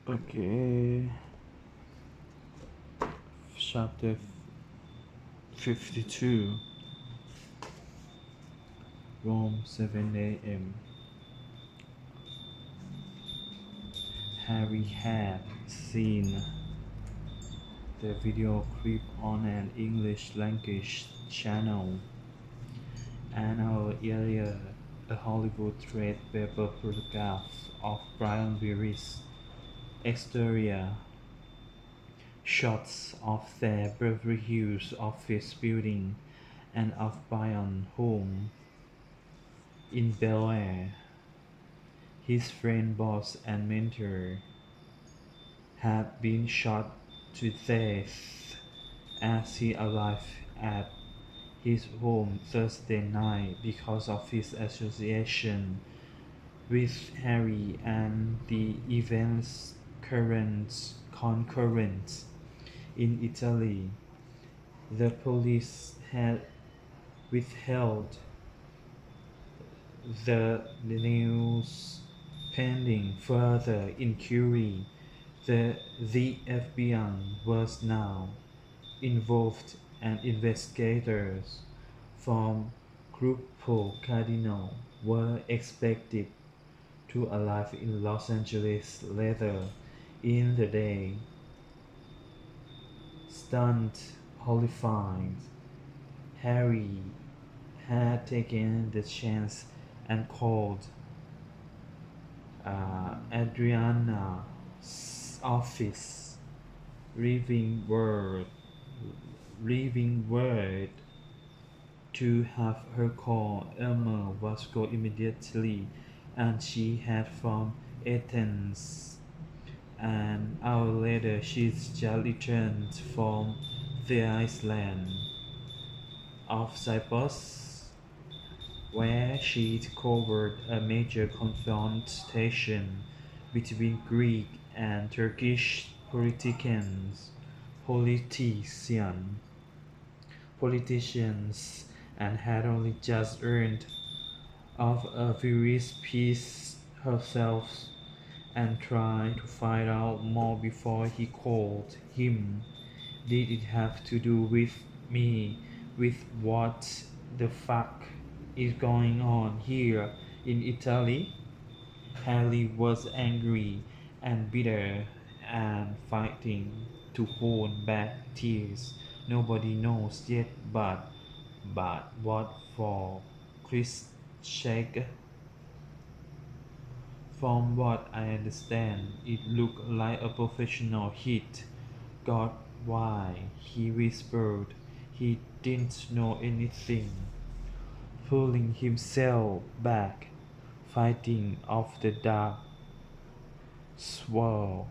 Okay, chapter 52. Rome, 7 a.m. Harry had seen the video clip on an English language channel an hour earlier. A Hollywood trade paper photograph of Brian Very's exterior, shots of the Beverly Hills office building and of Brian's home in Bel Air, his friend, boss, and mentor, had been shot to death as he arrived at his home Thursday night because of his association with Harry and the events concurrent in Italy. The police had withheld the news pending further inquiry. The FBI was now involved, and investigators from Gruppo Cardinal were expected to arrive in Los Angeles later in the day. Stunned, horrified, Harry had taken the chance and called Adriana's office, leaving word, leaving word to have her call Elmer Vasco immediately, and she had from Athens. An hour later, she just returned from the island of Cyprus, where she covered a major confrontation between Greek and Turkish politicians, politicians, and had only just earned of a Viris peace herself and tried to find out more before he called him. Did it have to do with me? With what the fuck is going on here in Italy? Harry was angry and bitter and fighting to hold back tears. Nobody knows yet, but what for Chris Shake? From what I understand, it looked like a professional hit. God, why? He whispered. He didn't know anything. Pulling himself back, fighting off the dark swirl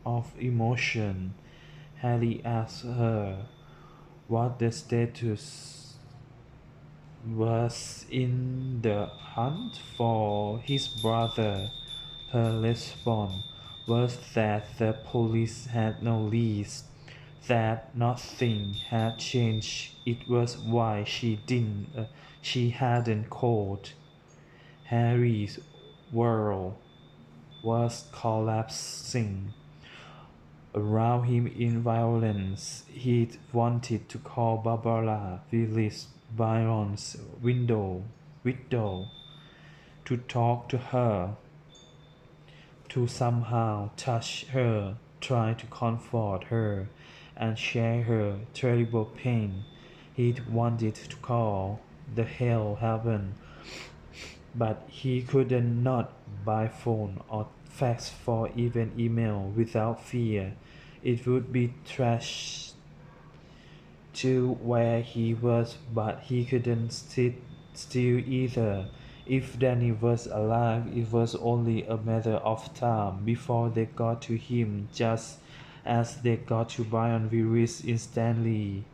of emotion, Harry asked her what the status was in the hunt for his brother. Her response was that the police had no leads, that nothing had changed. It was why she hadn't called. Harry's world was collapsing around him in violence. He'd wanted to call Barbara Willis Byron's widow, to talk to her, to somehow touch her, try to comfort her, and share her terrible pain. He'd wanted to call the hell heaven, but he couldn't, not by phone or fax or even email, without fear it would be trashed to where he was, but he couldn't sit still either. If Danny was alive, it was only a matter of time before they got to him, just as they got to Brian Willis instantly.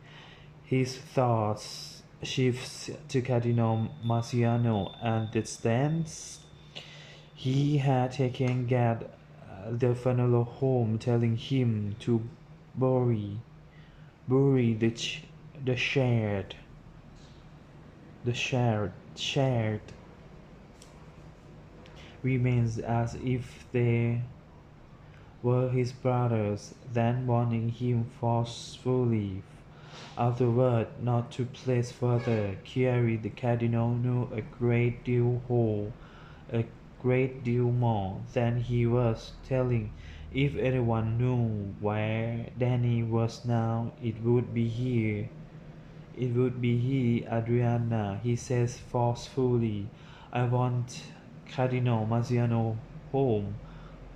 His thoughts shifts to Cardinal Marciano and the stance he had taken Gad the funeral home, telling him to bury bury the shared remains as if they were his brothers, then warning him forcefully. Afterward, not to place further query, the cardinal knew a great deal more than he was telling. If anyone knew where Danny was now, it would be here. It would be he, Adriana, he says forcefully. I want Cardinal Marciano home.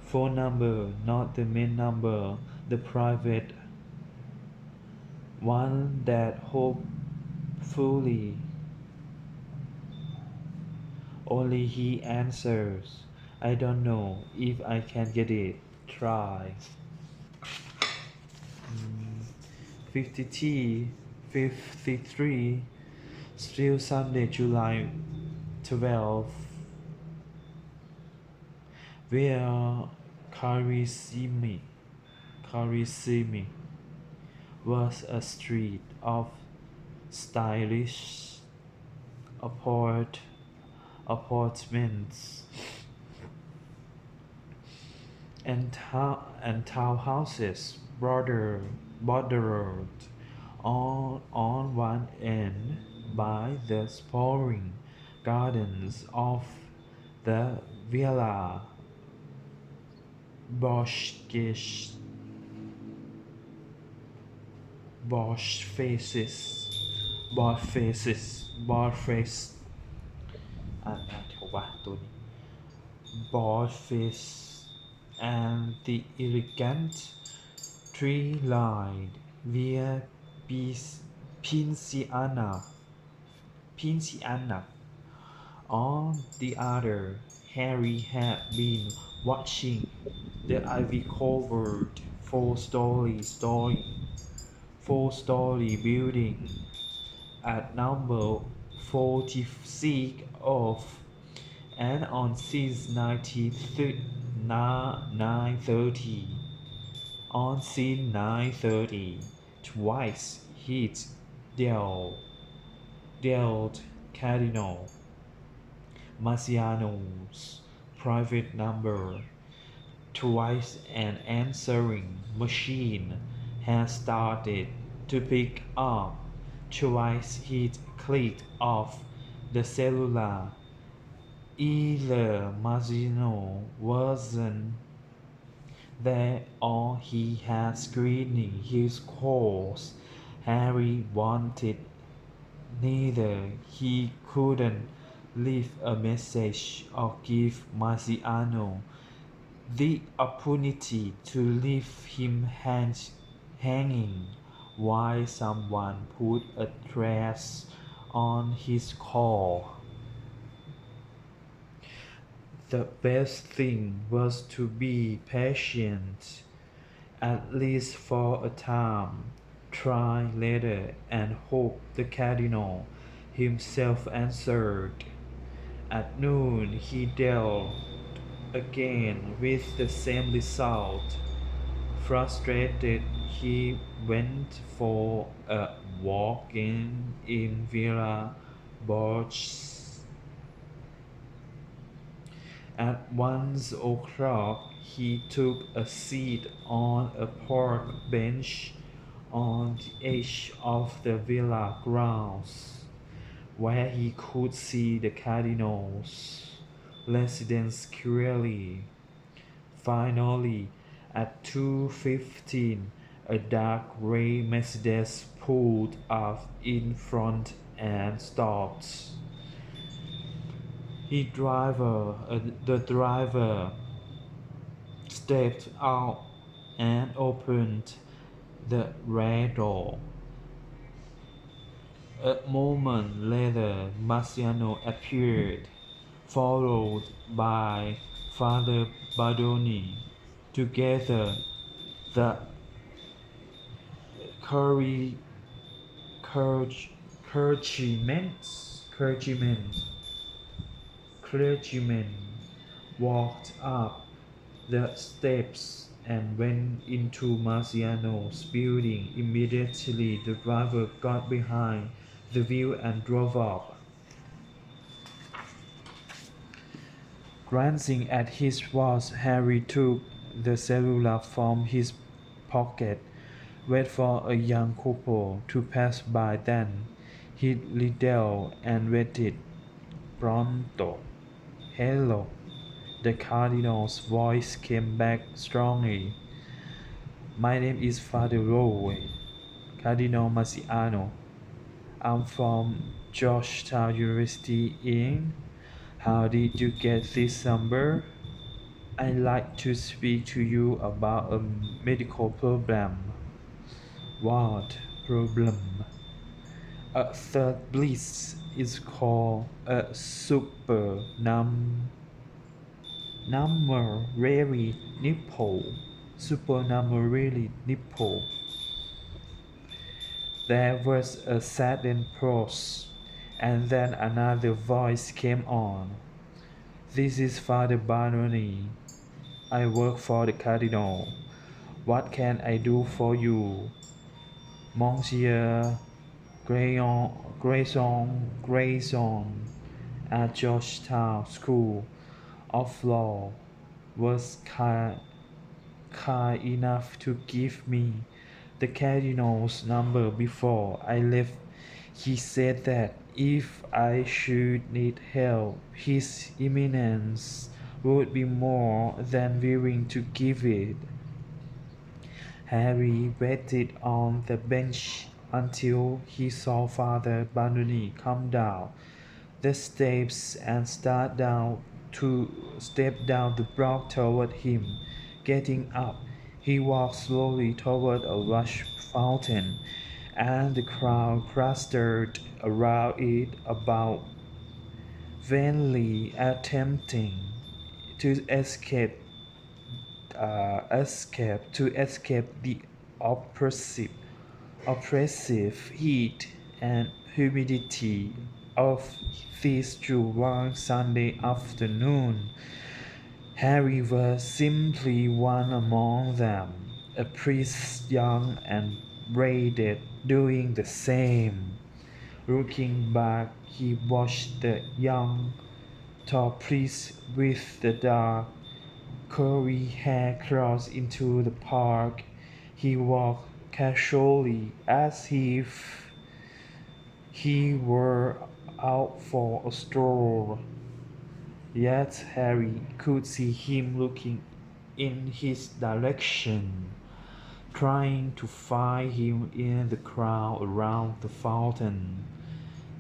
Phone number, not the main number, the private one that hopefully only he answers. I don't know if I can get it. Try. 53. Still Sunday, July 12. Where Carissimi was a street of stylish apartments and townhouses bordered on one end by the sprawling gardens of the Villa Borghese. Borghese อ่านได้ถูกป่ะตัวนี้ Borghese and the elegant tree-lined Via Pinciana. On the other, Harry had been watching the ivy-covered four-story building at number 46 of, and on since 9:30, twice hit dealt Cardinal Marciano's private number. Twice an answering machine had started to pick up. Twice he'd clicked off the cellular. Either Marciano wasn't there or he had screening his calls. Harry wanted neither. He couldn't leave a message or give Marciano the opportunity to leave him hanging while someone put a trace on his call. The best thing was to be patient, at least for a time, try later, and hope the Cardinal himself answered. At noon he dealt again with the same result. Frustrated, he went for a walk in Villa Borghese. At 1 o'clock he took a seat on a park bench on the edge of the villa grounds, where he could see the Cardinal's residence clearly. Finally, at 2:15, a dark gray Mercedes pulled up in front and stopped. The driver stepped out and opened the rear door. A moment later, Marciano appeared, followed by Father Bardoni. Together, the clergymen walked up the steps and went into Marciano's building. Immediately, the driver got behind the wheel and drove up. Glancing at his watch, Harry took the cellular from his pocket, wait for a young couple to pass by. Then he Liddell and waited. Pronto. Hello. The cardinal's voice came back strongly. My name is Father Rowe, Cardinal Marciano. I'm from Georgetown University in. How did you get this number? I'd like to speak to you about a medical problem. What problem? A third bliss is called a supernumerary nipple. Supernumerary nipple. There was a sudden pause, and then another voice came on. This is Father Barnoni. I work for the Cardinal. What can I do for you? Monsieur Grayson at Georgetown School of Law was kind enough to give me the Cardinal's number before I left. He said that if I should need help, His Eminence would be more than willing to give it. Harry waited on the bench until he saw Father Barnoni come down the steps and step down the block toward him. Getting up, he walked slowly toward a rush fountain, and the crowd clustered around it about vainly attempting to escape the oppressive heat and humidity of this July Sunday afternoon. Harry was simply one among them, a priest young and braided, doing the same. Looking back, he watched the young, tall priest with the dark, curly hair cross into the park. He walked casually as if he were out for a stroll. Yet Harry could see him looking in his direction, trying to find him in the crowd around the fountain.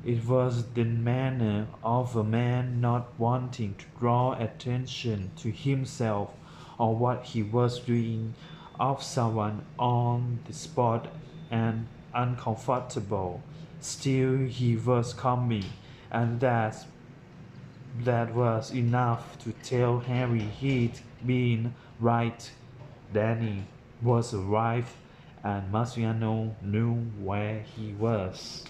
It was the manner of a man not wanting to draw attention to himself or what he was doing, of someone on the spot and uncomfortable. Still he was coming, and that was enough to tell Harry he'd been right. Danny was arrived, and Marciano knew where he was.